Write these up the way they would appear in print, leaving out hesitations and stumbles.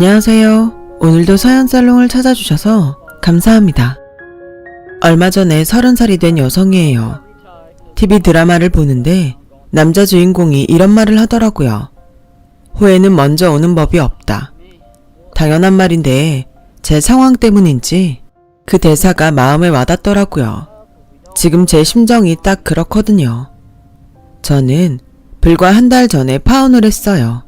안녕하세요. 오늘도 서연살롱을 찾아주셔서 감사합니다. 얼마 전에 30살이 된 여성이에요. TV 드라마를 보는데 남자 주인공이 이런 말을 하더라고요. 후회는 먼저 오는 법이 없다. 당연한 말인데 제 상황 때문인지 그 대사가 마음에 와닿더라고요. 지금 제 심정이 딱 그렇거든요. 저는 불과 한 달 전에 파혼을 했어요.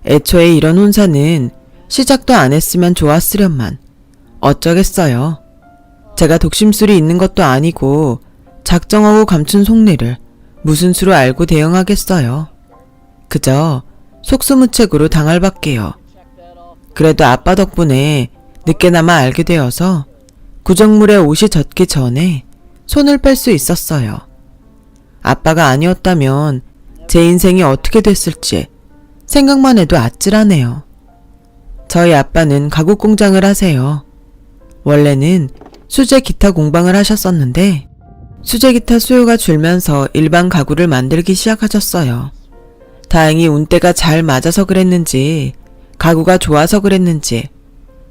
애초에 이런 혼사는 시작도 안 했으면 좋았으련만 어쩌겠어요. 제가 독심술이 있는 것도 아니고 작정하고 감춘 속내를 무슨 수로 알고 대응하겠어요. 그저 속수무책으로 당할 밖에요. 그래도 아빠 덕분에 늦게나마 알게 되어서 구정물에 옷이 젖기 전에 손을 뺄 수 있었어요. 아빠가 아니었다면 제 인생이 어떻게 됐을지 생각만 해도 아찔하네요. 저희 아빠는 가구 공장을 하세요. 원래는 수제 기타 공방을 하셨었는데 수제 기타 수요가 줄면서 일반 가구를 만들기 시작하셨어요. 다행히 운때가 잘 맞아서 그랬는지 가구가 좋아서 그랬는지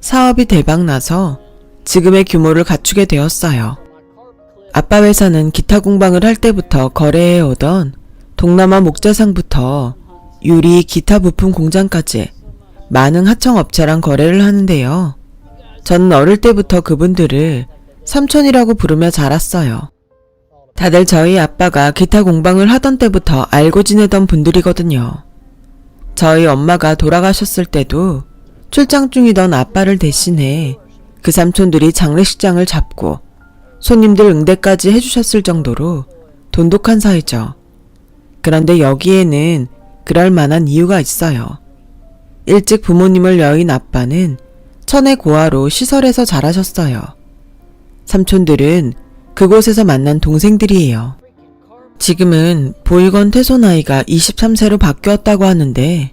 사업이 대박나서 지금의 규모를 갖추게 되었어요. 아빠 회사는 기타 공방을 할 때부터 거래해 오던 동남아 목재상부터 유리, 기타 부품 공장까지 많은 하청업체랑 거래를 하는데요. 저는 어릴 때부터 그분들을 삼촌이라고 부르며 자랐어요. 다들 저희 아빠가 기타 공방을 하던 때부터 알고 지내던 분들이거든요. 저희 엄마가 돌아가셨을 때도 출장 중이던 아빠를 대신해 그 삼촌들이 장례식장을 잡고 손님들 응대까지 해주셨을 정도로 돈독한 사이죠. 그런데 여기에는 그럴 만한 이유가 있어요. 일찍 부모님을 여인 아빠는 천의 고아로 시설에서 자라셨어요. 삼촌들은 그곳에서 만난 동생들이에요. 지금은 보육원 퇴소 나이가 23세로 바뀌었다고 하는데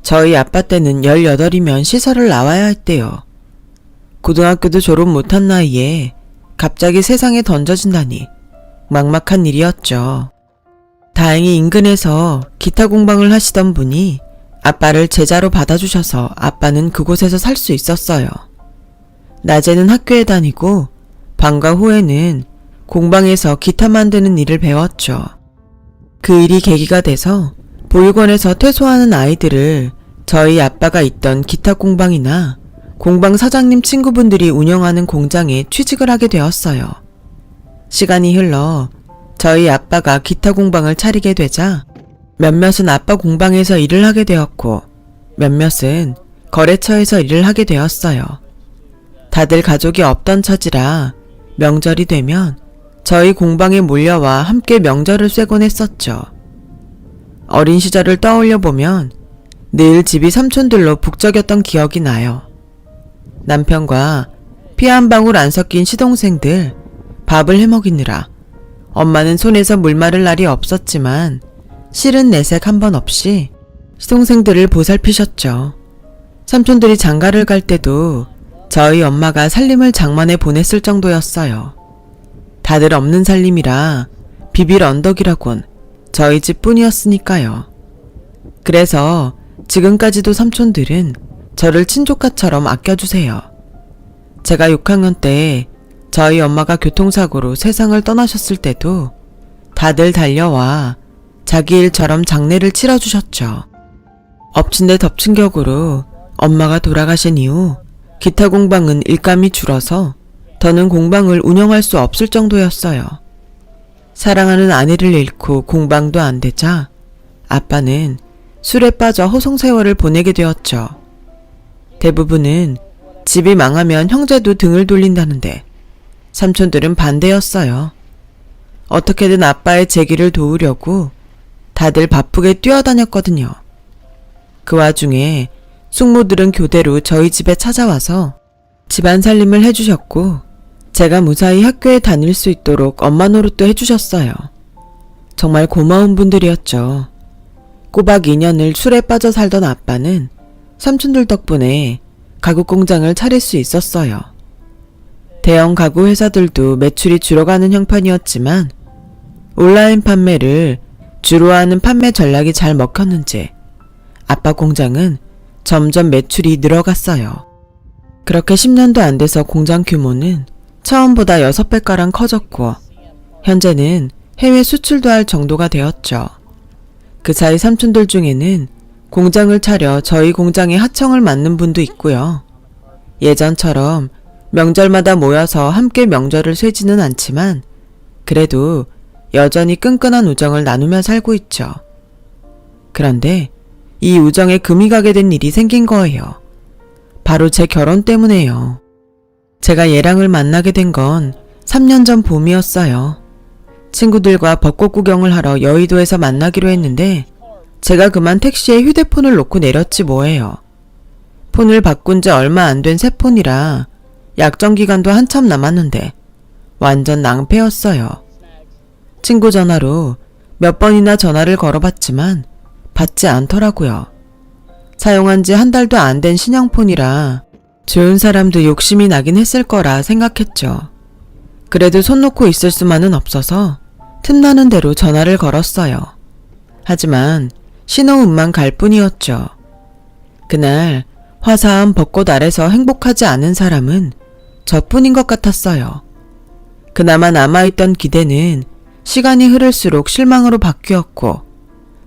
저희 아빠 때는 18이면 시설을 나와야 했대요. 고등학교도 졸업 못한 나이에 갑자기 세상에 던져진다니 막막한 일이었죠. 다행히 인근에서 기타 공방을 하시던 분이 아빠를 제자로 받아주셔서 아빠는 그곳에서 살 수 있었어요. 낮에는 학교에 다니고 방과 후에는 공방에서 기타 만드는 일을 배웠죠. 그 일이 계기가 돼서 보육원에서 퇴소하는 아이들을 저희 아빠가 있던 기타 공방이나 공방 사장님 친구분들이 운영하는 공장에 취직을 하게 되었어요. 시간이 흘러 저희 아빠가 기타 공방을 차리게 되자 몇몇은 아빠 공방에서 일을 하게 되었고 몇몇은 거래처에서 일을 하게 되었어요. 다들 가족이 없던 처지라 명절이 되면 저희 공방에 몰려와 함께 명절을 쇠곤 했었죠. 어린 시절을 떠올려 보면 늘 집이 삼촌들로 북적였던 기억이 나요. 남편과 피 한 방울 안 섞인 시동생들 밥을 해먹이느라 엄마는 손에서 물 마를 날이 없었지만 실은 내색 한 번 없이 시동생들을 보살피셨죠. 삼촌들이 장가를 갈 때도 저희 엄마가 살림을 장만해 보냈을 정도였어요. 다들 없는 살림이라 비빌 언덕이라곤 저희 집뿐이었으니까요. 그래서 지금까지도 삼촌들은 저를 친조카처럼 아껴주세요. 제가 6학년 때 저희 엄마가 교통사고로 세상을 떠나셨을 때도 다들 달려와 자기 일처럼 장례를 치러주셨죠. 엎친 데 덮친 격으로 엄마가 돌아가신 이후 기타 공방은 일감이 줄어서 더는 공방을 운영할 수 없을 정도였어요. 사랑하는 아내를 잃고 공방도 안 되자 아빠는 술에 빠져 허송세월을 보내게 되었죠. 대부분은 집이 망하면 형제도 등을 돌린다는데 삼촌들은 반대였어요. 어떻게든 아빠의 재기를 도우려고 다들 바쁘게 뛰어다녔거든요. 그 와중에 숙모들은 교대로 저희 집에 찾아와서 집안 살림을 해주셨고 제가 무사히 학교에 다닐 수 있도록 엄마 노릇도 해주셨어요. 정말 고마운 분들이었죠. 꼬박 2년을 술에 빠져 살던 아빠는 삼촌들 덕분에 가구 공장을 차릴 수 있었어요. 대형 가구 회사들도 매출이 줄어가는 형편이었지만 온라인 판매를 주로 하는 판매 전략이 잘 먹혔는지 아빠 공장은 점점 매출이 늘어갔어요. 그렇게 10년도 안 돼서 공장 규모는 처음보다 6배가량 커졌고 현재는 해외 수출도 할 정도가 되었죠. 그 사이 삼촌들 중에는 공장을 차려 저희 공장에 하청을 맡는 분도 있고요. 예전처럼 명절마다 모여서 함께 명절을 쇠지는 않지만 그래도 여전히 끈끈한 우정을 나누며 살고 있죠. 그런데 이 우정에 금이 가게 된 일이 생긴 거예요. 바로 제 결혼 때문에요. 제가 얘랑을 만나게 된 건 3년 전 봄이었어요. 친구들과 벚꽃 구경을 하러 여의도에서 만나기로 했는데 제가 그만 택시에 휴대폰을 놓고 내렸지 뭐예요. 폰을 바꾼 지 얼마 안 된 새 폰이라 약정 기간도 한참 남았는데 완전 낭패였어요. 친구 전화로 몇 번이나 전화를 걸어봤지만 받지 않더라고요. 사용한 지 한 달도 안 된 신형폰이라 좋은 사람도 욕심이 나긴 했을 거라 생각했죠. 그래도 손 놓고 있을 수만은 없어서 틈나는 대로 전화를 걸었어요. 하지만 신호음만 갈 뿐이었죠. 그날 화사한 벚꽃 아래서 행복하지 않은 사람은 저뿐인 것 같았어요. 그나마 남아있던 기대는 시간이 흐를수록 실망으로 바뀌었고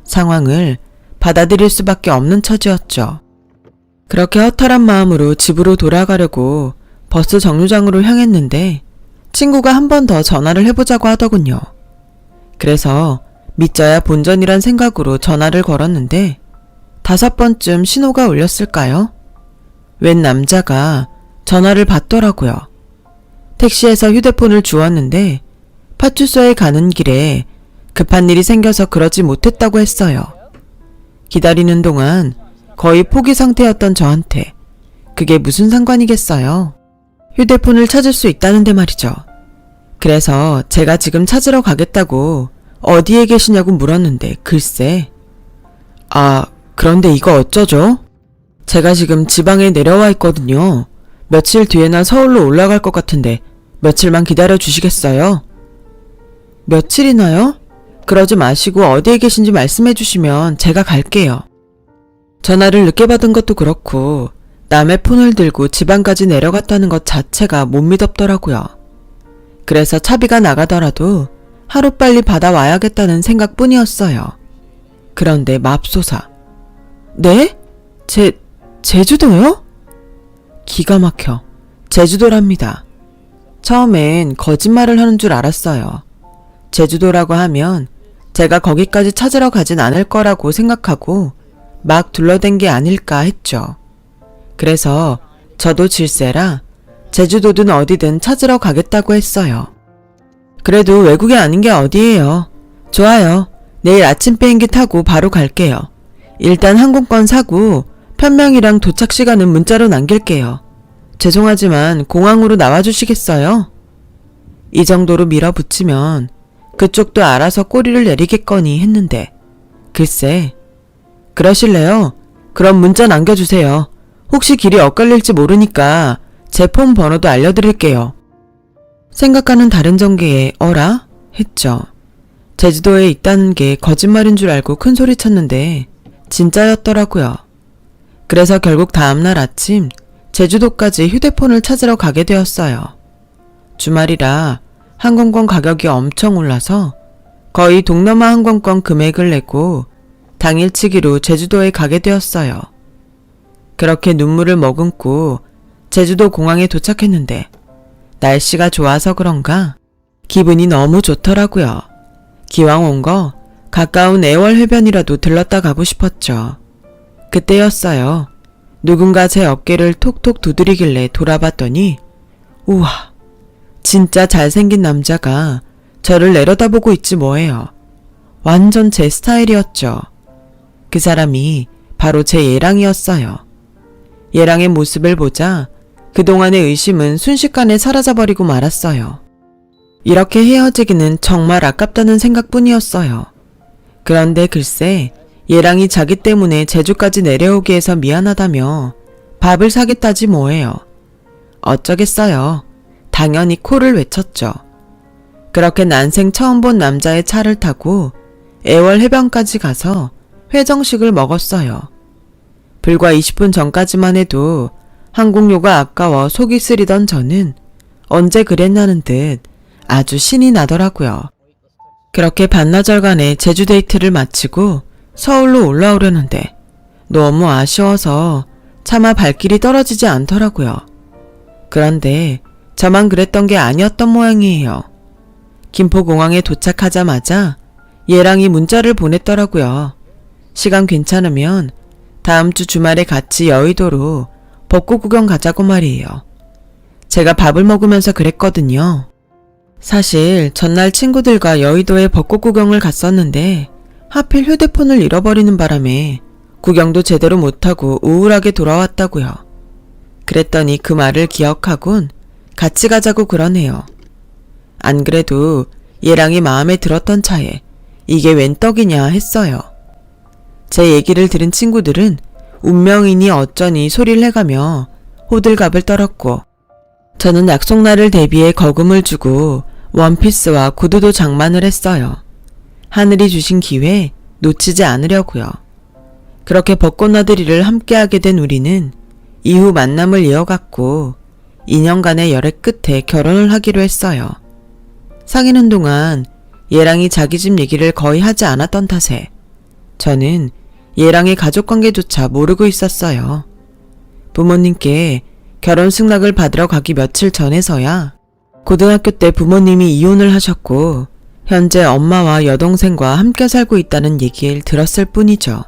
상황을 받아들일 수밖에 없는 처지였죠. 그렇게 허탈한 마음으로 집으로 돌아가려고 버스 정류장으로 향했는데 친구가 한 번 더 전화를 해보자고 하더군요. 그래서 믿져야 본전이란 생각으로 전화를 걸었는데 5번쯤 신호가 울렸을까요? 웬 남자가 전화를 받더라고요. 택시에서 휴대폰을 주웠는데 파출소에 가는 길에 급한 일이 생겨서 그러지 못했다고 했어요. 기다리는 동안 거의 포기 상태였던 저한테 그게 무슨 상관이겠어요? 휴대폰을 찾을 수 있다는데 말이죠. 그래서 제가 지금 찾으러 가겠다고 어디에 계시냐고 물었는데 글쎄. 그런데 이거 어쩌죠? 제가 지금 지방에 내려와 있거든요. 며칠 뒤에나 서울로 올라갈 것 같은데 며칠만 기다려 주시겠어요? 며칠이나요? 그러지 마시고 어디에 계신지 말씀해 주시면 제가 갈게요. 전화를 늦게 받은 것도 그렇고 남의 폰을 들고 지방까지 내려갔다는 것 자체가 못 믿었더라고요. 그래서 차비가 나가더라도 하루빨리 받아와야겠다는 생각뿐이었어요. 그런데 맙소사. 네? 제주도요? 기가 막혀. 제주도랍니다. 처음엔 거짓말을 하는 줄 알았어요. 제주도라고 하면 제가 거기까지 찾으러 가진 않을 거라고 생각하고 막 둘러댄 게 아닐까 했죠. 그래서 저도 질세라 제주도든 어디든 찾으러 가겠다고 했어요. 그래도 외국이 아닌 게 어디예요. 좋아요. 내일 아침 비행기 타고 바로 갈게요. 일단 항공권 사고 편명이랑 도착 시간은 문자로 남길게요. 죄송하지만 공항으로 나와주시겠어요? 이 정도로 밀어붙이면 그쪽도 알아서 꼬리를 내리겠거니 했는데 글쎄. 그러실래요? 그럼 문자 남겨주세요. 혹시 길이 엇갈릴지 모르니까 제 폰 번호도 알려드릴게요. 생각과는 다른 전개에 어라? 했죠. 제주도에 있다는 게 거짓말인 줄 알고 큰소리 쳤는데 진짜였더라고요. 그래서 결국 다음날 아침 제주도까지 휴대폰을 찾으러 가게 되었어요. 주말이라 항공권 가격이 엄청 올라서 거의 동남아 항공권 금액을 내고 당일치기로 제주도에 가게 되었어요. 그렇게 눈물을 머금고 제주도 공항에 도착했는데 날씨가 좋아서 그런가 기분이 너무 좋더라고요. 기왕 온 거 가까운 애월 해변이라도 들렀다 가고 싶었죠. 그때였어요. 누군가 제 어깨를 톡톡 두드리길래 돌아봤더니 우와, 진짜 잘생긴 남자가 저를 내려다보고 있지 뭐예요. 완전 제 스타일이었죠. 그 사람이 바로 제 예랑이었어요. 예랑의 모습을 보자 그동안의 의심은 순식간에 사라져버리고 말았어요. 이렇게 헤어지기는 정말 아깝다는 생각뿐이었어요. 그런데 글쎄 예랑이 자기 때문에 제주까지 내려오게 해서 미안하다며 밥을 사겠다지 뭐예요. 어쩌겠어요. 당연히 코를 외쳤죠. 그렇게 난생 처음 본 남자의 차를 타고 애월 해변까지 가서 회정식을 먹었어요. 불과 20분 전까지만 해도 항공료가 아까워 속이 쓰리던 저는 언제 그랬냐는 듯 아주 신이 나더라고요. 그렇게 반나절간의 제주 데이트를 마치고 서울로 올라오려는데 너무 아쉬워서 차마 발길이 떨어지지 않더라고요. 그런데 저만 그랬던 게 아니었던 모양이에요. 김포공항에 도착하자마자 얘랑이 문자를 보냈더라고요. 시간 괜찮으면 다음 주 주말에 같이 여의도로 벚꽃 구경 가자고 말이에요. 제가 밥을 먹으면서 그랬거든요. 사실 전날 친구들과 여의도에 벚꽃 구경을 갔었는데 하필 휴대폰을 잃어버리는 바람에 구경도 제대로 못하고 우울하게 돌아왔다고요. 그랬더니 그 말을 기억하곤 같이 가자고 그러네요. 안 그래도 얘랑이 마음에 들었던 차에 이게 웬 떡이냐 했어요. 제 얘기를 들은 친구들은 운명이니 어쩌니 소리를 해가며 호들갑을 떨었고 저는 약속날을 대비해 거금을 주고 원피스와 구두도 장만을 했어요. 하늘이 주신 기회 놓치지 않으려고요. 그렇게 벚꽃 나들이를 함께하게 된 우리는 이후 만남을 이어갔고 2년간의 열애 끝에 결혼을 하기로 했어요. 사귀는 동안 얘랑이 자기 집 얘기를 거의 하지 않았던 탓에 저는 얘랑의 가족관계조차 모르고 있었어요. 부모님께 결혼 승낙을 받으러 가기 며칠 전에서야 고등학교 때 부모님이 이혼을 하셨고 현재 엄마와 여동생과 함께 살고 있다는 얘기를 들었을 뿐이죠.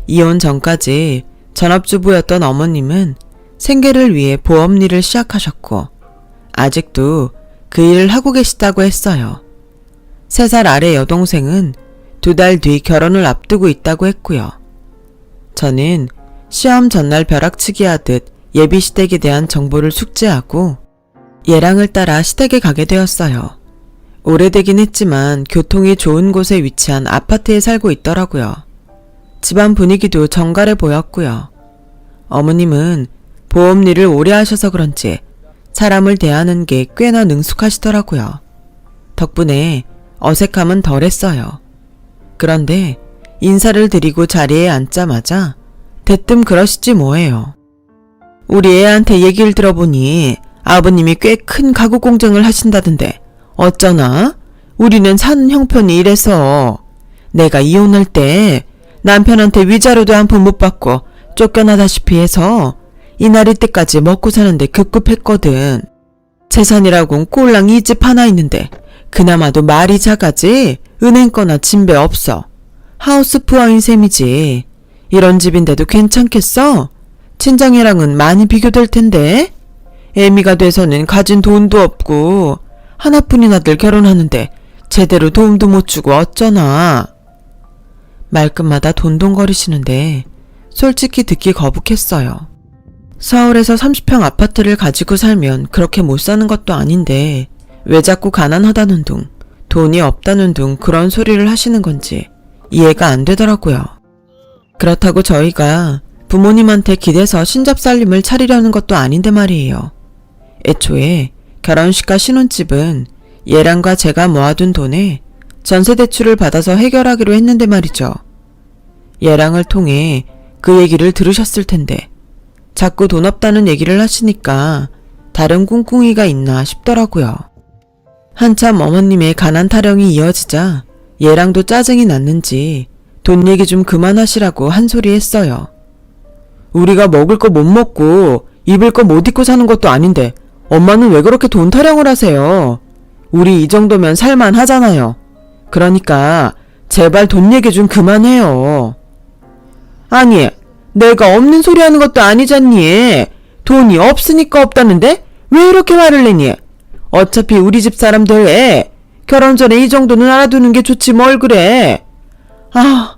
이혼 전까지 전업주부였던 어머님은 생계를 위해 보험 일을 시작하셨고 아직도 그 일을 하고 계시다고 했어요. 3살 아래 여동생은 2달 뒤 결혼을 앞두고 있다고 했고요. 저는 시험 전날 벼락치기 하듯 예비 시댁에 대한 정보를 숙지하고 얘랑을 따라 시댁에 가게 되었어요. 오래되긴 했지만 교통이 좋은 곳에 위치한 아파트에 살고 있더라고요. 집안 분위기도 정갈해 보였고요. 어머님은 보험 일을 오래 하셔서 그런지 사람을 대하는 게 꽤나 능숙하시더라고요. 덕분에 어색함은 덜했어요. 그런데 인사를 드리고 자리에 앉자마자 대뜸 그러시지 뭐예요. 우리 애한테 얘기를 들어보니 아버님이 꽤 큰 가구 공장을 하신다던데 어쩌나? 우리는 사는 형편이 이래서 내가 이혼할 때 남편한테 위자료도 한 푼 못 받고 쫓겨나다시피 해서 이날이 때까지 먹고 사는데 급급했거든. 재산이라곤 꼴랑 이 집 하나 있는데 그나마도 말이 작아지 은행 거나 진배 없어. 하우스푸어인 셈이지. 이런 집인데도 괜찮겠어? 친정이랑은 많이 비교될 텐데. 애미가 돼서는 가진 돈도 없고 하나뿐인 아들 결혼하는데 제대로 도움도 못 주고 어쩌나. 말끝마다 돈돈거리시는데 솔직히 듣기 거북했어요. 서울에서 30평 아파트를 가지고 살면 그렇게 못 사는 것도 아닌데 왜 자꾸 가난하다는 둥, 돈이 없다는 둥 그런 소리를 하시는 건지 이해가 안 되더라고요. 그렇다고 저희가 부모님한테 기대서 신접살림을 차리려는 것도 아닌데 말이에요. 애초에 결혼식과 신혼집은 얘랑과 제가 모아둔 돈에 전세대출을 받아서 해결하기로 했는데 말이죠. 얘랑을 통해 그 얘기를 들으셨을 텐데 자꾸 돈 없다는 얘기를 하시니까 다른 꿍꿍이가 있나 싶더라고요. 한참 어머님의 가난 타령이 이어지자 얘랑도 짜증이 났는지 돈 얘기 좀 그만하시라고 한 소리 했어요. 우리가 먹을 거 못 먹고 입을 거 못 입고 사는 것도 아닌데 엄마는 왜 그렇게 돈 타령을 하세요? 우리 이 정도면 살만 하잖아요. 그러니까 제발 돈 얘기 좀 그만해요. 아니, 내가 없는 소리 하는 것도 아니잖니. 돈이 없으니까 없다는데 왜 이렇게 화를 내니? 어차피 우리 집 사람들 결혼 전에 이 정도는 알아두는 게 좋지 뭘 그래. 아,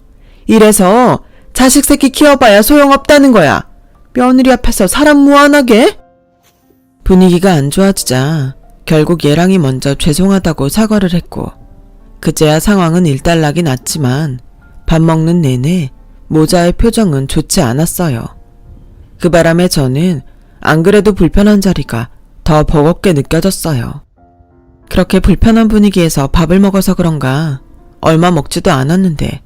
이래서 자식 새끼 키워봐야 소용없다는 거야. 며느리 앞에서 사람 무안하게? 분위기가 안 좋아지자 결국 얘랑이 먼저 죄송하다고 사과를 했고 그제야 상황은 일단락이 났지만 밥 먹는 내내 모자의 표정은 좋지 않았어요. 그 바람에 저는 안 그래도 불편한 자리가 더 버겁게 느껴졌어요. 그렇게 불편한 분위기에서 밥을 먹어서 그런가 얼마 먹지도 않았는데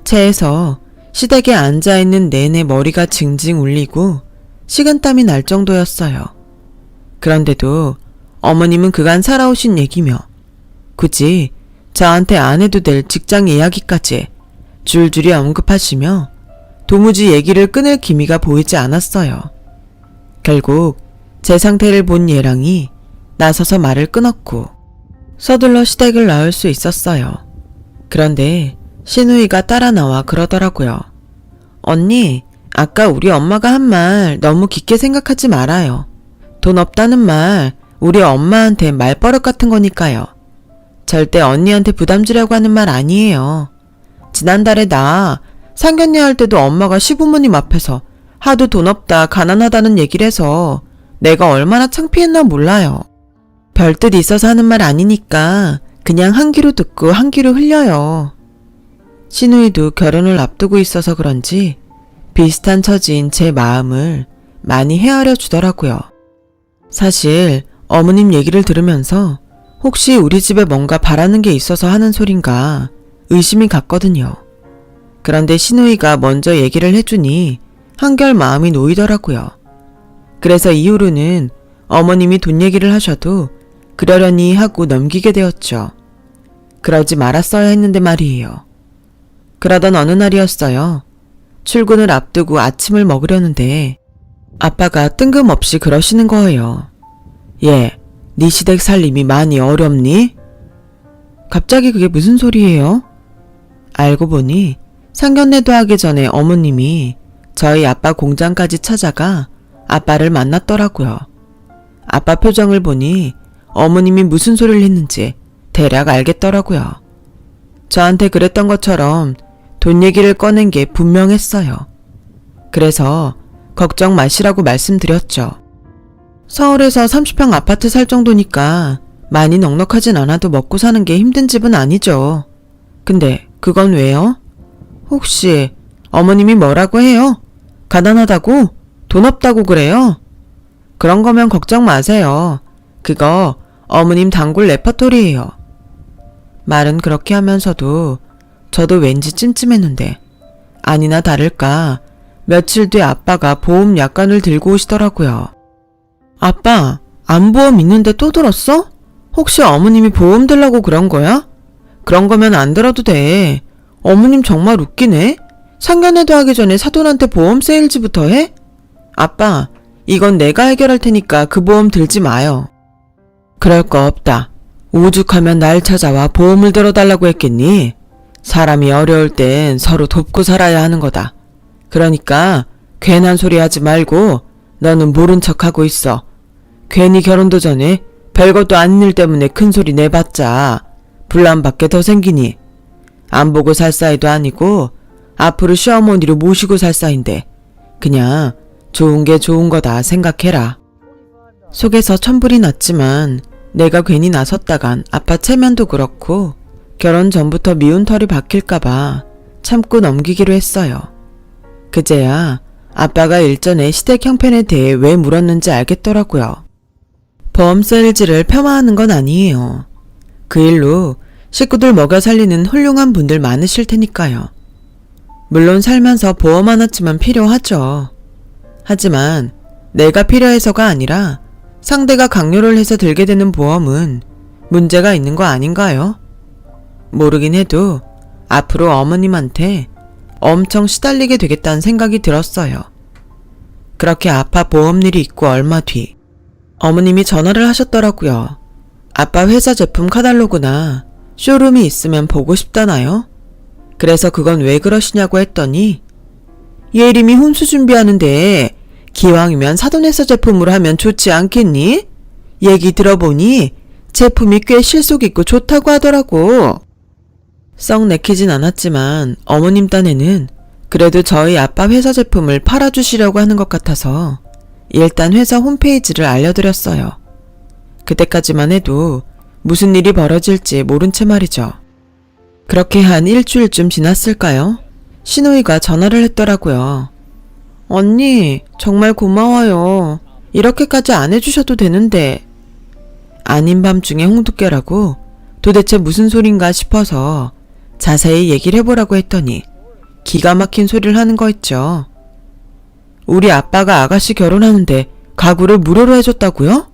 체해서 시댁에 앉아있는 내내 머리가 징징 울리고 식은땀이 날 정도였어요. 그런데도 어머님은 그간 살아오신 얘기며 굳이 저한테 안 해도 될 직장 이야기까지 줄줄이 언급하시며 도무지 얘기를 끊을 기미가 보이지 않았어요. 결국 제 상태를 본 예랑이 나서서 말을 끊었고 서둘러 시댁을 나올 수 있었어요. 그런데 신우이가 따라 나와 그러더라고요. 언니, 아까 우리 엄마가 한 말 너무 깊게 생각하지 말아요. 돈 없다는 말 우리 엄마한테 말버릇 같은 거니까요. 절대 언니한테 부담 주려고 하는 말 아니에요. 지난달에 나 상견례 할 때도 엄마가 시부모님 앞에서 하도 돈 없다 가난하다는 얘기를 해서 내가 얼마나 창피했나 몰라요. 별뜻 있어서 하는 말 아니니까 그냥 한 귀로 듣고 한 귀로 흘려요. 신우이도 결혼을 앞두고 있어서 그런지 비슷한 처지인 제 마음을 많이 헤아려 주더라고요. 사실 어머님 얘기를 들으면서 혹시 우리 집에 뭔가 바라는 게 있어서 하는 소린가 의심이 갔거든요. 그런데 신우이가 먼저 얘기를 해주니 한결 마음이 놓이더라고요. 그래서 이후로는 어머님이 돈 얘기를 하셔도 그러려니 하고 넘기게 되었죠. 그러지 말았어야 했는데 말이에요. 그러던 어느 날이었어요. 출근을 앞두고 아침을 먹으려는데 아빠가 뜬금없이 그러시는 거예요. 얘, 네 시댁 살림이 많이 어렵니? 갑자기 그게 무슨 소리예요? 알고 보니 상견례도 하기 전에 어머님이 저희 아빠 공장까지 찾아가 아빠를 만났더라고요. 아빠 표정을 보니 어머님이 무슨 소리를 했는지 대략 알겠더라고요. 저한테 그랬던 것처럼 돈 얘기를 꺼낸 게 분명했어요. 그래서 걱정 마시라고 말씀드렸죠. 서울에서 30평 아파트 살 정도니까 많이 넉넉하진 않아도 먹고 사는 게 힘든 집은 아니죠. 근데 그건 왜요? 혹시 어머님이 뭐라고 해요? 가난하다고? 돈 없다고 그래요? 그런 거면 걱정 마세요. 그거 어머님 단골 레퍼토리예요. 말은 그렇게 하면서도 저도 왠지 찜찜했는데 아니나 다를까 며칠 뒤 아빠가 보험 약관을 들고 오시더라고요. 아빠, 암보험 있는데 또 들었어? 혹시 어머님이 보험 들라고 그런 거야? 그런 거면 안 들어도 돼. 어머님 정말 웃기네. 상견례도 하기 전에 사돈한테 보험 세일즈부터 해? 아빠, 이건 내가 해결할 테니까 그 보험 들지 마요. 그럴 거 없다. 오죽하면 날 찾아와 보험을 들어달라고 했겠니? 사람이 어려울 땐 서로 돕고 살아야 하는 거다. 그러니까 괜한 소리 하지 말고 너는 모른 척하고 있어. 괜히 결혼도 전에 별것도 아닌 일 때문에 큰 소리 내봤자 분란받게 더 생기니. 안 보고 살 사이도 아니고 앞으로 시어머니로 모시고 살 사이인데 그냥 좋은 게 좋은 거다 생각해라. 속에서 천불이 났지만 내가 괜히 나섰다간 아빠 체면도 그렇고 결혼 전부터 미운 털이 박힐까봐 참고 넘기기로 했어요. 그제야 아빠가 일전에 시댁 형편에 대해 왜 물었는지 알겠더라고요. 보험 세일즈를 폄하하는 건 아니에요. 그 일로 식구들 먹여 살리는 훌륭한 분들 많으실 테니까요. 물론 살면서 보험 하나쯤은 필요하죠. 하지만 내가 필요해서가 아니라 상대가 강요를 해서 들게 되는 보험은 문제가 있는 거 아닌가요? 모르긴 해도 앞으로 어머님한테 엄청 시달리게 되겠다는 생각이 들었어요. 그렇게 아빠 보험일이 있고 얼마 뒤 어머님이 전화를 하셨더라고요. 아빠 회사 제품 카탈로그나 쇼룸이 있으면 보고 싶다나요? 그래서 그건 왜 그러시냐고 했더니 예림이 혼수 준비하는데 기왕이면 사돈회사 제품으로 하면 좋지 않겠니? 얘기 들어보니 제품이 꽤 실속 있고 좋다고 하더라고. 썩 내키진 않았지만 어머님 딴에는 그래도 저희 아빠 회사 제품을 팔아주시려고 하는 것 같아서 일단 회사 홈페이지를 알려드렸어요. 그때까지만 해도 무슨 일이 벌어질지 모른 채 말이죠. 그렇게 한 일주일쯤 지났을까요? 신우이가 전화를 했더라고요. 언니, 정말 고마워요. 이렇게까지 안 해주셔도 되는데. 아닌 밤중에 홍두깨라고 도대체 무슨 소린가 싶어서 자세히 얘기를 해보라고 했더니 기가 막힌 소리를 하는 거 있죠. 우리 아빠가 아가씨 결혼하는데 가구를 무료로 해줬다고요?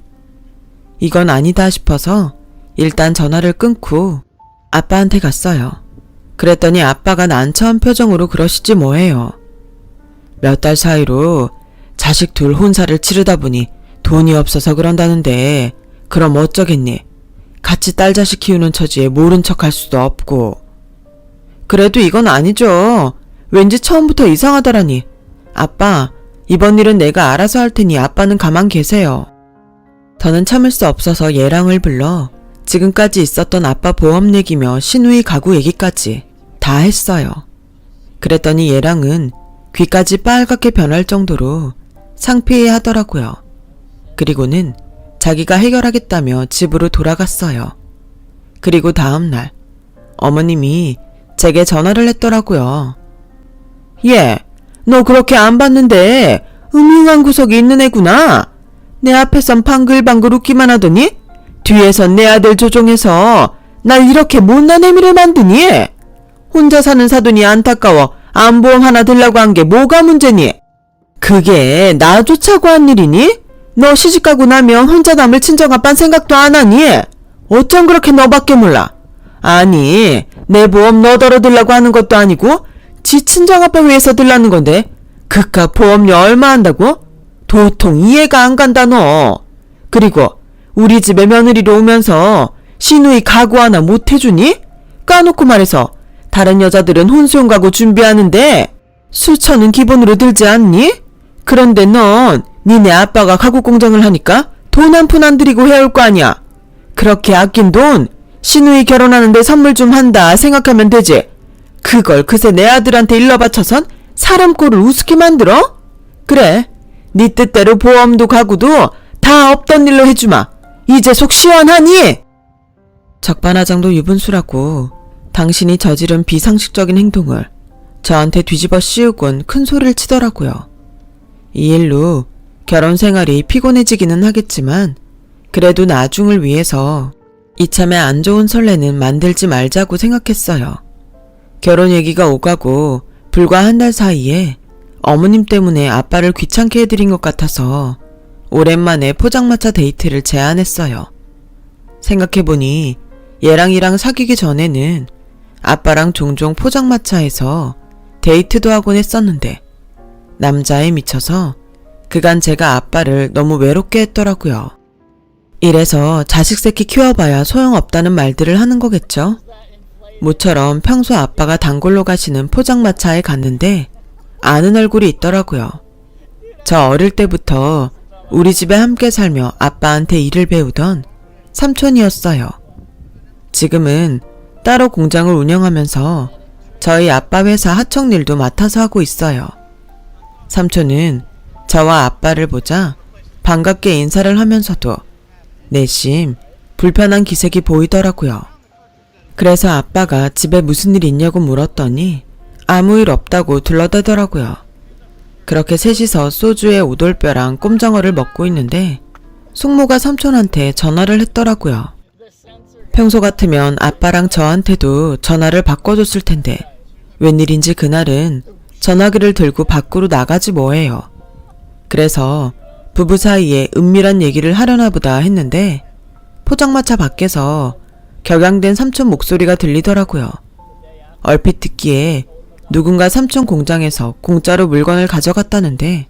이건 아니다 싶어서 일단 전화를 끊고 아빠한테 갔어요. 그랬더니 아빠가 난처한 표정으로 그러시지 뭐예요. 몇 달 사이로 자식 둘 혼사를 치르다 보니 돈이 없어서 그런다는데 그럼 어쩌겠니? 같이 딸 자식 키우는 처지에 모른 척 할 수도 없고. 그래도 이건 아니죠. 왠지 처음부터 이상하더라니. 아빠, 이번 일은 내가 알아서 할 테니 아빠는 가만 계세요. 더는 참을 수 없어서 예랑을 불러 지금까지 있었던 아빠 보험 얘기며 시누이 가구 얘기까지 다 했어요. 그랬더니 예랑은 귀까지 빨갛게 변할 정도로 상피해 하더라고요. 그리고는 자기가 해결하겠다며 집으로 돌아갔어요. 그리고 다음날 어머님이 제게 전화를 했더라고요. 얘, 너 그렇게 안 봤는데 음흉한 구석이 있는 애구나. 내 앞에선 방글방글 웃기만 하더니 뒤에선 내 아들 조종해서 날 이렇게 못난 애미를 만드니? 혼자 사는 사돈이 안타까워 안보험 하나 들라고 한 게 뭐가 문제니? 그게 나조차고 한 일이니? 너 시집가고 나면 혼자 남을 친정아빤 생각도 안 하니? 어쩜 그렇게 너밖에 몰라? 아니, 내 보험 너더러 들라고 하는 것도 아니고 지 친정아빠 위해서 들라는 건데 그깟 보험료 얼마 한다고? 도통 이해가 안 간다 너. 그리고 우리 집에 며느리로 오면서 시누이 가구 하나 못 해주니? 까놓고 말해서 다른 여자들은 혼수용 가구 준비하는데 수천은 기본으로 들지 않니? 그런데 넌 니네 아빠가 가구 공장을 하니까 돈 한 푼 안 들이고 해올 거 아니야. 그렇게 아낀 돈 시누이 결혼하는데 선물 좀 한다 생각하면 되지. 그걸 그새 내 아들한테 일러 바쳐선 사람 꼴을 우습게 만들어? 그래, 네 뜻대로 보험도 가구도 다 없던 일로 해주마. 이제 속 시원하니? 적반하장도 유분수라고 당신이 저지른 비상식적인 행동을 저한테 뒤집어 씌우곤 큰 소리를 치더라고요. 이 일로 결혼 생활이 피곤해지기는 하겠지만 그래도 나중을 위해서 이참에 안 좋은 설레는 만들지 말자고 생각했어요. 결혼 얘기가 오가고 불과 한 달 사이에 어머님 때문에 아빠를 귀찮게 해드린 것 같아서 오랜만에 포장마차 데이트를 제안했어요. 생각해보니 얘랑이랑 사귀기 전에는 아빠랑 종종 포장마차에서 데이트도 하곤 했었는데 남자에 미쳐서 그간 제가 아빠를 너무 외롭게 했더라고요. 이래서 자식 새끼 키워봐야 소용없다는 말들을 하는 거겠죠? 모처럼 평소 아빠가 단골로 가시는 포장마차에 갔는데 아는 얼굴이 있더라고요. 저 어릴 때부터 우리 집에 함께 살며 아빠한테 일을 배우던 삼촌이었어요. 지금은 따로 공장을 운영하면서 저희 아빠 회사 하청 일도 맡아서 하고 있어요. 삼촌은 저와 아빠를 보자 반갑게 인사를 하면서도 내심 불편한 기색이 보이더라고요. 그래서 아빠가 집에 무슨 일 있냐고 물었더니 아무 일 없다고 둘러대더라고요. 그렇게 셋이서 소주에 오돌뼈랑 꼼장어를 먹고 있는데 숙모가 삼촌한테 전화를 했더라고요. 평소 같으면 아빠랑 저한테도 전화를 바꿔줬을 텐데 웬일인지 그날은 전화기를 들고 밖으로 나가지 뭐해요. 그래서 부부 사이에 은밀한 얘기를 하려나 보다 했는데 포장마차 밖에서 격양된 삼촌 목소리가 들리더라고요. 얼핏 듣기에 누군가 삼촌 공장에서 공짜로 물건을 가져갔다는데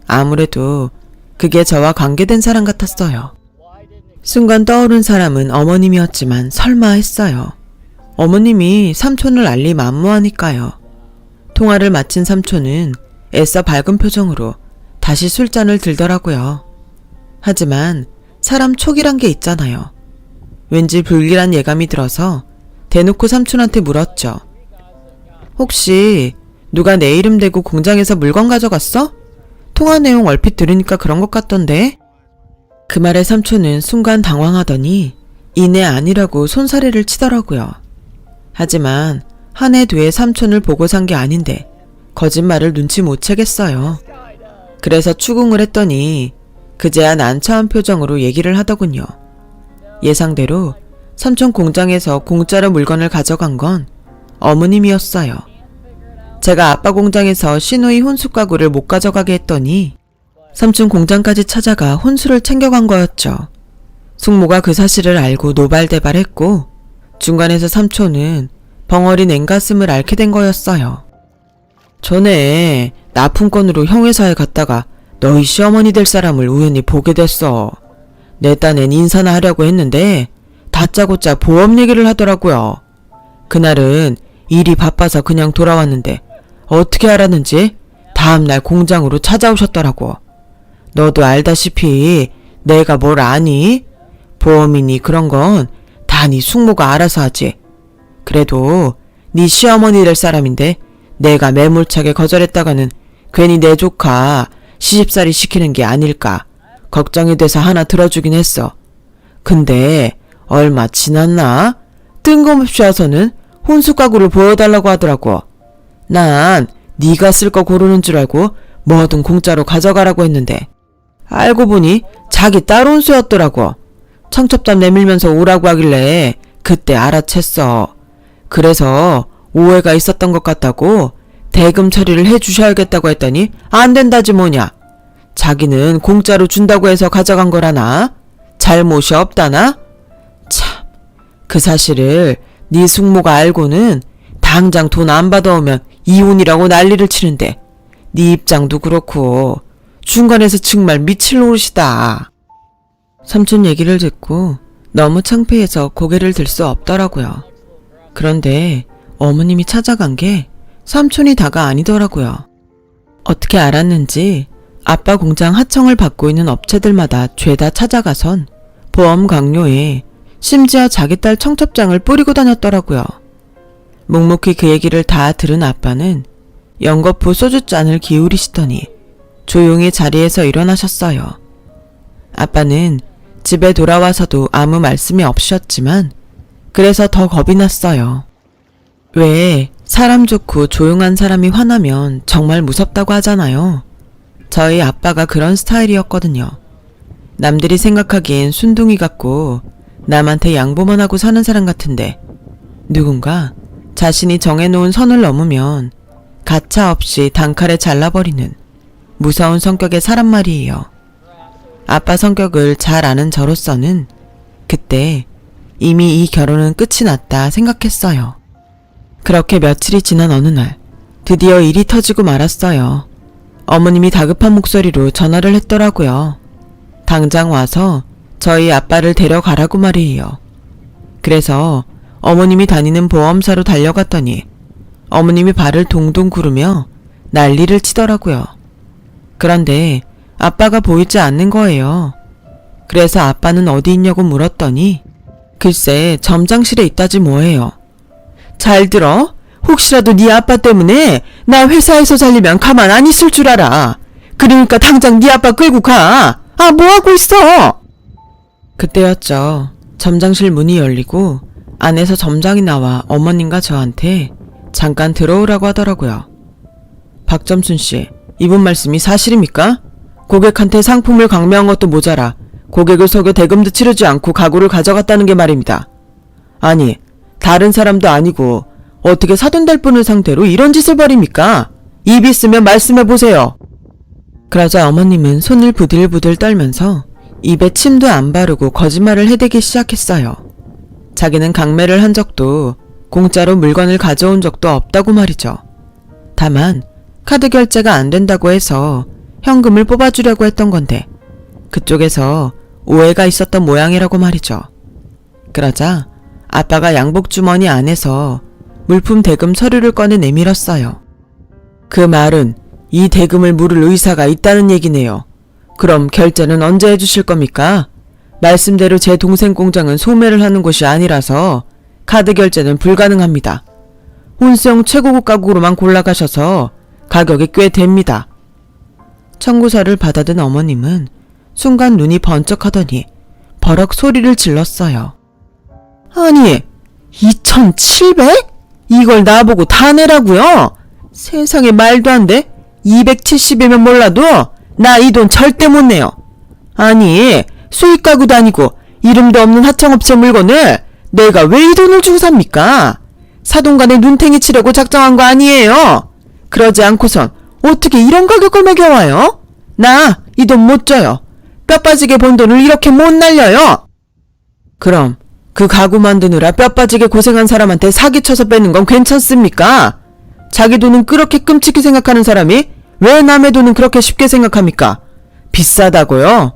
아무래도 그게 저와 관계된 사람 같았어요. 순간 떠오른 사람은 어머님이었지만 설마 했어요. 어머님이 삼촌을 알리 만무하니까요. 통화를 마친 삼촌은 애써 밝은 표정으로 다시 술잔을 들더라고요. 하지만 사람 촉이란 게 있잖아요. 왠지 불길한 예감이 들어서 대놓고 삼촌한테 물었죠. 혹시 누가 내 이름 대고 공장에서 물건 가져갔어? 통화 내용 얼핏 들으니까 그런 것 같던데? 그 말에 삼촌은 순간 당황하더니 이내 아니라고 손사래를 치더라고요. 하지만 한 해 뒤에 삼촌을 보고 산 게 아닌데 거짓말을 눈치 못 채겠어요. 그래서 추궁을 했더니 그제야 난처한 표정으로 얘기를 하더군요. 예상대로 삼촌 공장에서 공짜로 물건을 가져간 건 어머님이었어요. 제가 아빠 공장에서 시누이 혼수 가구를 못 가져가게 했더니 삼촌 공장까지 찾아가 혼수를 챙겨간 거였죠. 숙모가 그 사실을 알고 노발대발했고 중간에서 삼촌은 벙어리 냉가슴을 앓게 된 거였어요. 전에 납품건으로 형 회사에 갔다가 너희 시어머니 될 사람을 우연히 보게 됐어. 내 딴엔 인사나 하려고 했는데 다짜고짜 보험 얘기를 하더라고요. 그날은 일이 바빠서 그냥 돌아왔는데 어떻게 알았는지 다음날 공장으로 찾아오셨더라고. 너도 알다시피 내가 뭘 아니? 보험이니 그런 건 다 네 숙모가 알아서 하지. 그래도 네 시어머니 될 사람인데 내가 매몰차게 거절했다가는 괜히 내 조카 시집살이 시키는 게 아닐까 걱정이 돼서 하나 들어주긴 했어. 근데 얼마 지났나? 뜬금없이 와서는 혼수 가구를 보여달라고 하더라고. 난 네가 쓸 거 고르는 줄 알고 뭐든 공짜로 가져가라고 했는데 알고 보니 자기 딸 혼수였더라고. 청첩장 내밀면서 오라고 하길래 그때 알아챘어. 그래서 오해가 있었던 것 같다고 대금 처리를 해주셔야겠다고 했더니 안 된다지 뭐냐. 자기는 공짜로 준다고 해서 가져간 거라나? 잘못이 없다나? 참, 그 사실을 네 숙모가 알고는 당장 돈 안 받아오면 이혼이라고 난리를 치는데 네 입장도 그렇고 중간에서 정말 미칠 노릇이다. 삼촌 얘기를 듣고 너무 창피해서 고개를 들 수 없더라고요. 그런데 어머님이 찾아간 게 삼촌이 다가 아니더라고요. 어떻게 알았는지 아빠 공장 하청을 받고 있는 업체들마다 죄다 찾아가선 보험 강요에 심지어 자기 딸 청첩장을 뿌리고 다녔더라고요. 묵묵히 그 얘기를 다 들은 아빠는 연거푸 소주잔을 기울이시더니 조용히 자리에서 일어나셨어요. 아빠는 집에 돌아와서도 아무 말씀이 없으셨지만 그래서 더 겁이 났어요. 왜 사람 좋고 조용한 사람이 화나면 정말 무섭다고 하잖아요. 저희 아빠가 그런 스타일이었거든요. 남들이 생각하기엔 순둥이 같고 남한테 양보만 하고 사는 사람 같은데 누군가 자신이 정해놓은 선을 넘으면 가차없이 단칼에 잘라버리는 무서운 성격의 사람 말이에요. 아빠 성격을 잘 아는 저로서는 그때 이미 이 결혼은 끝이 났다 생각했어요. 그렇게 며칠이 지난 어느 날 드디어 일이 터지고 말았어요. 어머님이 다급한 목소리로 전화를 했더라고요. 당장 와서 저희 아빠를 데려가라고 말이에요. 그래서 어머님이 다니는 보험사로 달려갔더니 어머님이 발을 동동 구르며 난리를 치더라고요. 그런데 아빠가 보이지 않는 거예요. 그래서 아빠는 어디 있냐고 물었더니 글쎄 점장실에 있다지 뭐예요. 잘 들어? 혹시라도 네 아빠 때문에 나 회사에서 잘리면 가만 안 있을 줄 알아. 그러니까 당장 네 아빠 끌고 가. 아, 뭐하고 있어? 그때였죠. 점장실 문이 열리고 안에서 점장이 나와 어머님과 저한테 잠깐 들어오라고 하더라고요. 박점순 씨, 이분 말씀이 사실입니까? 고객한테 상품을 강매한 것도 모자라 고객을 속여 대금도 치르지 않고 가구를 가져갔다는 게 말입니다. 아니, 다른 사람도 아니고 어떻게 사돈될 분을 상대로 이런 짓을 벌입니까? 입 있으면 말씀해보세요. 그러자 어머님은 손을 부들부들 떨면서 입에 침도 안 바르고 거짓말을 해대기 시작했어요. 자기는 강매를 한 적도 공짜로 물건을 가져온 적도 없다고 말이죠. 다만 카드 결제가 안 된다고 해서 현금을 뽑아주려고 했던 건데 그쪽에서 오해가 있었던 모양이라고 말이죠. 그러자 아빠가 양복주머니 안에서 물품 대금 서류를 꺼내 내밀었어요. 그 말은 이 대금을 물을 의사가 있다는 얘기네요. 그럼 결제는 언제 해주실 겁니까? 말씀대로 제 동생 공장은 소매를 하는 곳이 아니라서 카드 결제는 불가능합니다. 혼수용 최고급 가구로만 골라가셔서 가격이 꽤 됩니다. 청구서를 받아든 어머님은 순간 눈이 번쩍하더니 버럭 소리를 질렀어요. 아니, 2,700? 이걸 나보고 다 내라고요? 세상에 말도 안 돼? 270이면 몰라도 나 이 돈 절대 못 내요. 아니, 수익 가구도 아니고 이름도 없는 하청업체 물건을 내가 왜 이 돈을 주고 삽니까? 사돈간에 눈탱이 치려고 작정한 거 아니에요? 그러지 않고선 어떻게 이런 가격을 매겨와요? 나 이 돈 못 줘요. 뼈 빠지게 번 돈을 이렇게 못 날려요. 그럼 그 가구 만드느라 뼈 빠지게 고생한 사람한테 사기쳐서 뺏는 건 괜찮습니까? 자기 돈은 그렇게 끔찍히 생각하는 사람이 왜 남의 돈은 그렇게 쉽게 생각합니까? 비싸다고요?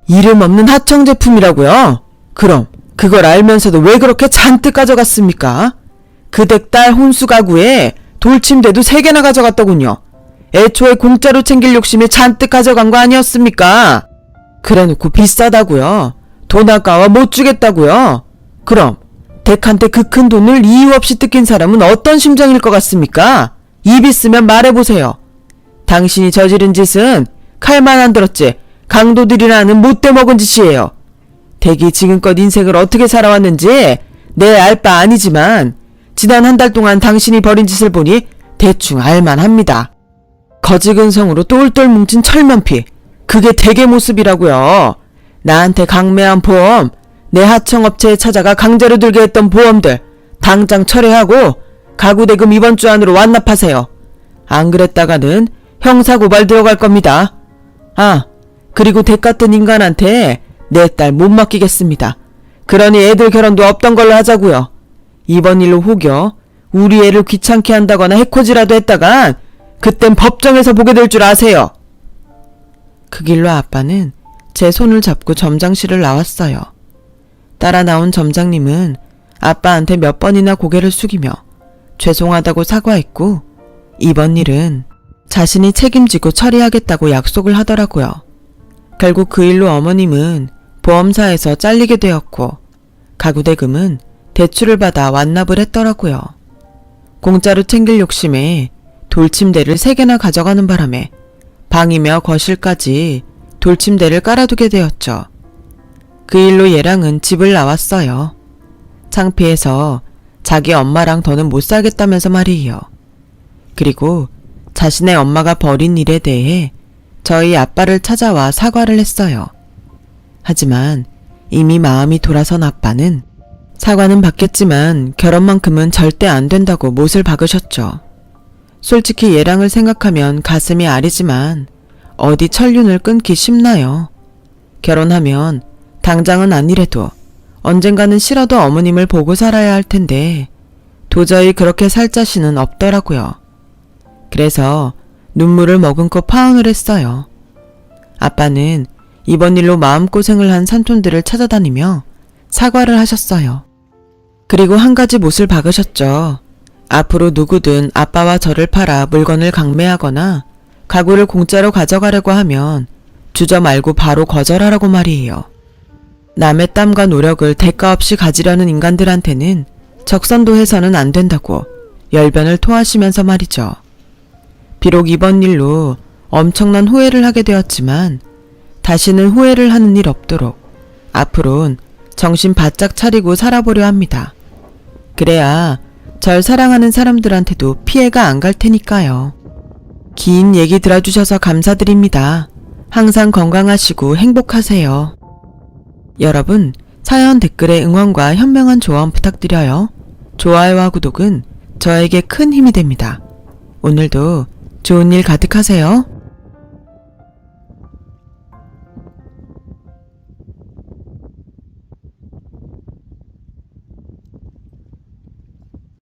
이름 없는 하청 제품이라고요? 그럼 그걸 알면서도 왜 그렇게 잔뜩 가져갔습니까? 그 댁 딸 혼수 가구에 돌침대도 3개나 가져갔더군요. 애초에 공짜로 챙길 욕심에 잔뜩 가져간 거 아니었습니까? 그래놓고 비싸다고요? 돈 아까워 못 주겠다고요? 그럼 댁한테 그 큰 돈을 이유 없이 뜯긴 사람은 어떤 심정일 것 같습니까? 입 있으면 말해보세요. 당신이 저지른 짓은 칼만 안 들었지 강도들이라는 못돼 먹은 짓이에요. 댁이 지금껏 인생을 어떻게 살아왔는지 내 알 바 아니지만 지난 한 달 동안 당신이 벌인 짓을 보니 대충 알만합니다. 거지근성으로 똘똘 뭉친 철면피, 그게 댁의 모습이라고요. 나한테 강매한 보험, 내 하청업체에 찾아가 강제로 들게 했던 보험들 당장 철회하고 가구대금 이번 주 안으로 완납하세요. 안 그랬다가는 형사고발 들어갈 겁니다. 아, 그리고 댁 같은 인간한테 내 딸 못 맡기겠습니다. 그러니 애들 결혼도 없던 걸로 하자고요. 이번 일로 혹여 우리 애를 귀찮게 한다거나 해코지라도 했다간 그땐 법정에서 보게 될 줄 아세요. 그 길로 아빠는 제 손을 잡고 점장실을 나왔어요. 따라 나온 점장님은 아빠한테 몇 번이나 고개를 숙이며 죄송하다고 사과했고 이번 일은 자신이 책임지고 처리하겠다고 약속을 하더라고요. 결국 그 일로 어머님은 보험사에서 잘리게 되었고 가구대금은 대출을 받아 완납을 했더라고요. 공짜로 챙길 욕심에 돌침대를 3개나 가져가는 바람에 방이며 거실까지 돌침대를 깔아두게 되었죠. 그 일로 얘랑은 집을 나왔어요. 창피해서 자기 엄마랑 더는 못 살겠다면서 말이에요. 그리고 자신의 엄마가 벌인 일에 대해 저희 아빠를 찾아와 사과를 했어요. 하지만 이미 마음이 돌아선 아빠는 사과는 받겠지만 결혼만큼은 절대 안 된다고 못을 박으셨죠. 솔직히 얘랑을 생각하면 가슴이 아리지만 어디 천륜을 끊기 쉽나요? 결혼하면 당장은 아니래도 언젠가는 싫어도 어머님을 보고 살아야 할 텐데 도저히 그렇게 살 자신은 없더라고요. 그래서 눈물을 머금고 파혼을 했어요. 아빠는 이번 일로 마음고생을 한 산촌들을 찾아다니며 사과를 하셨어요. 그리고 한 가지 못을 박으셨죠. 앞으로 누구든 아빠와 저를 팔아 물건을 강매하거나 가구를 공짜로 가져가려고 하면 주저 말고 바로 거절하라고 말이에요. 남의 땀과 노력을 대가 없이 가지려는 인간들한테는 적선도 해서는 안 된다고 열변을 토하시면서 말이죠. 비록 이번 일로 엄청난 후회를 하게 되었지만 다시는 후회를 하는 일 없도록 앞으론 정신 바짝 차리고 살아보려 합니다. 그래야 절 사랑하는 사람들한테도 피해가 안 갈 테니까요. 긴 얘기 들어주셔서 감사드립니다. 항상 건강하시고 행복하세요. 여러분, 사연 댓글에 응원과 현명한 조언 부탁드려요. 좋아요와 구독은 저에게 큰 힘이 됩니다. 오늘도 좋은 일 가득하세요.